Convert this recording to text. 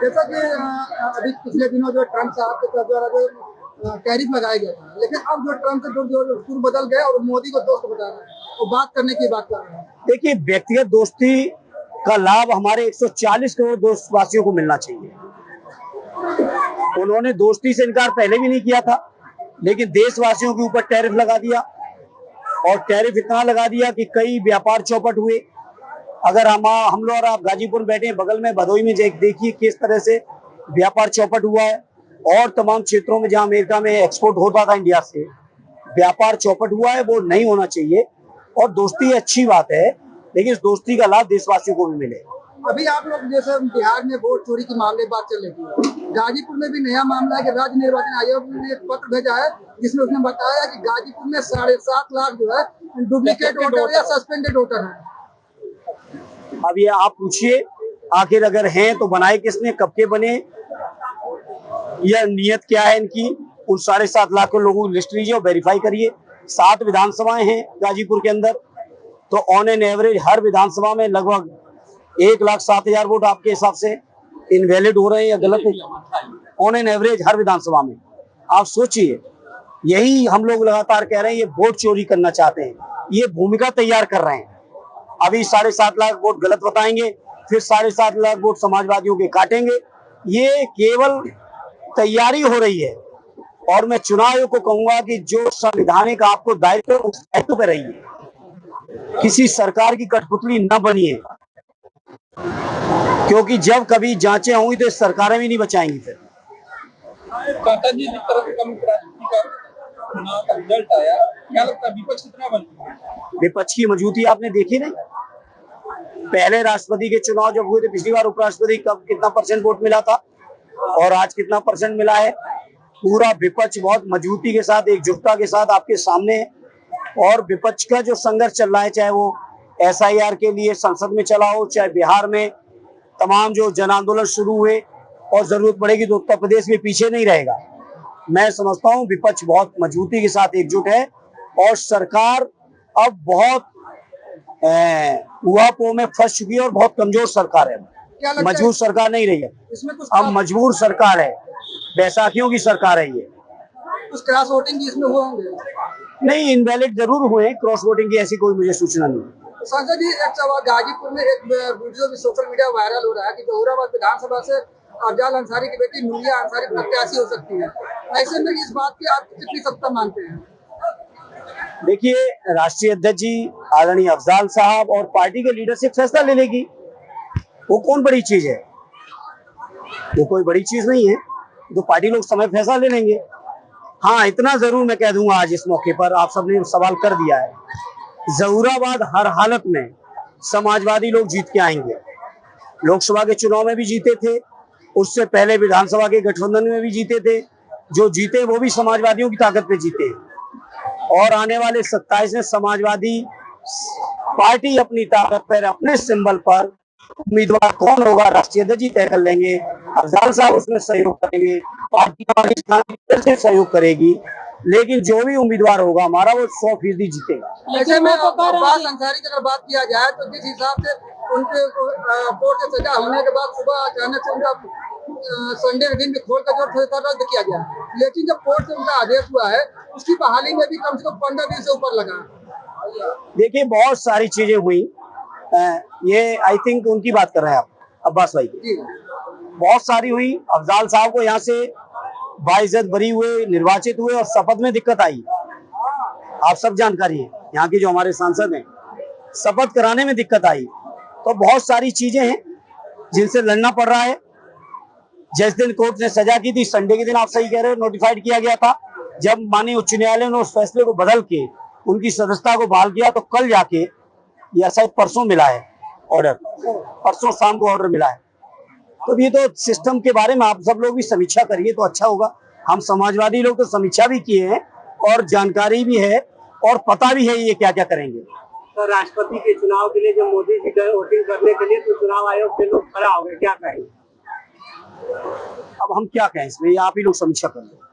जैसा कि अभी पिछले दिनों जो ट्रम्प साहब के द्वारा जो टैरिफ लगाया गया था, लेकिन अब जो ट्रम्प से जो सुर बदल गए और मोदी को दोस्त बता रहे हैं, वो बात करने की बात कर रहे हैं। देखिए, व्यक्तिगत दोस्ती का लाभ हमारे 140 करोड़ देशवासियों को मिलना चाहिए। उन्होंने दोस्ती से इनकार पहले भी नहीं किया था, लेकिन देशवासियों के ऊपर टैरिफ लगा दिया, और टैरिफ इतना लगा दिया कि कई व्यापार चौपट हुए। अगर हम लोग और आप गाजीपुर बैठे हैं, बगल में भदोई में देखिए किस तरह से व्यापार चौपट हुआ है, और तमाम क्षेत्रों में जहां अमेरिका में एक्सपोर्ट होता था इंडिया से, व्यापार चौपट हुआ है। वो नहीं होना चाहिए, और दोस्ती अच्छी बात है, लेकिन इस दोस्ती का लाभ देशवासियों को भी मिले। अभी आप लोग जैसे बिहार में वोट चोरी के मामले बात चल रही थी, गाजीपुर में भी नया मामला है कि राज्य निर्वाचन आयोग ने एक पत्र भेजा है जिसमें उसने बताया कि गाजीपुर में 7.5 लाख जो है डुप्लीकेट वोटर या सस्पेंडेड वोटर है। अब ये आप पूछिए, आखिर अगर हैं तो बनाए किसने, कब के बने, यह नियत क्या है इनकी? उन 7.5 लाख लोगों की लिस्ट लीजिए और वेरीफाई करिए। 7 विधानसभाएं हैं गाजीपुर के अंदर, तो ऑन एन एवरेज हर विधानसभा में लगभग 1,07,000 वोट आपके हिसाब से इनवैलिड हो रहे हैं या गलत है? ऑन एन एवरेज हर विधानसभा में। आप सोचिए, यही हम लोग लगातार कह रहे हैं, ये वोट चोरी करना चाहते हैं, ये भूमिका तैयार कर रहे हैं। अभी 7.5 लाख वोट गलत बताएंगे, फिर 7.5 लाख वोट समाजवादियों के काटेंगे। ये केवल तैयारी हो रही है, और मैं चुनाव आयोग को कहूंगा कि जो संवैधानिक आपको दायित्व है, उस दायित्व पे रहिए, किसी सरकार की कठपुतली न बनिए, क्योंकि जब कभी जांचें होंगी तो सरकारें भी नहीं बचाएंगी। फिर काका जी, जिस तरह से संयुक्त राष्ट्र का चुनाव का रिजल्ट आया, क्या लगता है विपक्ष कितना बन? विपक्ष की मजबूती आपने देखी नहीं? पहले राष्ट्रपति के चुनाव जब हुए थे पिछली बार, उपराष्ट्रपति कब कितना % वोट मिला था, और आज कितना % मिला है? पूरा विपक्ष बहुत मजबूती के साथ, एकजुटता के साथ आपके सामने है। और विपक्ष का जो संघर्ष चल रहा है, चाहे वो SIR के लिए संसद में चला हो, चाहे बिहार में तमाम जो जन आंदोलन शुरू हुए, और जरूरत पड़ेगी तो उत्तर प्रदेश में पीछे नहीं रहेगा। मैं समझता हूं विपक्ष बहुत मजबूती के साथ एकजुट है, और सरकार अब बहुत उहापोह में फंस चुकी है, और बहुत कमजोर सरकार है, मजबूत सरकार नहीं रही है। अब मजबूर सरकार है, बैसाखियों की सरकार है ये। कुछ क्रॉस वोटिंग भी इसमें हुए होंगे? नहीं, इनवैलिड जरूर हुए, क्रॉस वोटिंग की ऐसी कोई मुझे सूचना नहीं। संजय जी, एक सवाल, गाजीपुर में एक वीडियो भी सोशल मीडिया वायरल हो रहा है कि जहूराबाद विधानसभा से अफजाल अंसारी की बेटी नूरिया अंसारी प्रत्याशी हो सकती है। ऐसे में इस बात की आप कितनी सत्ता मानते हैं? देखिए, राष्ट्रीय अध्यक्ष जी आदरणीय अफजाल साहब और पार्टी के लीडरशिप फैसला ले लेगी। वो कौन बड़ी चीज है? वो कोई बड़ी चीज नहीं है, तो पार्टी लोग समय फैसला ले लेंगे। हाँ, इतना जरूर मैं कह दूंगा आज इस मौके पर, आप सबने सवाल कर दिया है, जहूराबाद हर हालत में समाजवादी लोग जीत के आएंगे। लोकसभा के चुनाव में भी जीते थे, उससे पहले विधानसभा के गठबंधन में भी जीते थे। जो जीते वो भी समाजवादियों की ताकत पे जीते, और आने वाले 27 में समाजवादी पार्टी अपनी ताकत पर, अपने सिंबल पर उम्मीदवार कौन होगा राष्ट्रीय अध्यक्ष जी तय कर लेंगे। अफजाल साहब उसमें सहयोग करेंगे, पार्टी हमारी सहयोग करेगी, लेकिन जो भी उम्मीदवार होगा हमारा, वो 100% जीतेगा। ऐसे में अब्बास अंसारी की अगर बात किया जाए तो जिस हिसाब से उनके कोर्ट से सजा होने के बाद सुबह अचानक से उनका संडे के दिन भी खोल कर जो रद्द किया गया, लेकिन जब कोर्ट से उनका आदेश हुआ है, उसकी बहाली में भी कम से कम 15 दिन से ऊपर लगा। देखिए, बहुत सारी चीजें हुई, ये आई थिंक उनकी बात कर रहे हैं आप, अब्बास भाई की। बहुत सारी हुई। अफजाल साहब को यहाँ से बाइज्जत बरी हुए, निर्वाचित हुए, और शपथ में दिक्कत आई। आप सब जानकारी है, यहाँ के जो हमारे सांसद हैं, शपथ कराने में दिक्कत आई। तो बहुत सारी चीजें हैं जिनसे लड़ना पड़ रहा है। जिस दिन कोर्ट ने सजा की थी, संडे के दिन, आप सही कह रहे हो, नोटिफाइड किया गया था। जब माननीय उच्च न्यायालय ने उस फैसले को बदल के उनकी सदस्यता को बहाल किया, तो कल जाके, या शायद परसों मिला है ऑर्डर, परसों शाम को ऑर्डर मिला है। तो ये तो सिस्टम के बारे में आप सब लोग भी समीक्षा करिए तो अच्छा होगा। हम समाजवादी लोग तो समीक्षा भी किए हैं, और जानकारी भी है, और पता भी है ये क्या क्या करेंगे। तो राष्ट्रपति के चुनाव के लिए जो मोदी जी गए वोटिंग करने के लिए, तो चुनाव आयोग के लोग खड़ा हो गए, क्या कहेंगे? अब हम क्या कहें इसमें, आप ही लोग समीक्षा कर लो।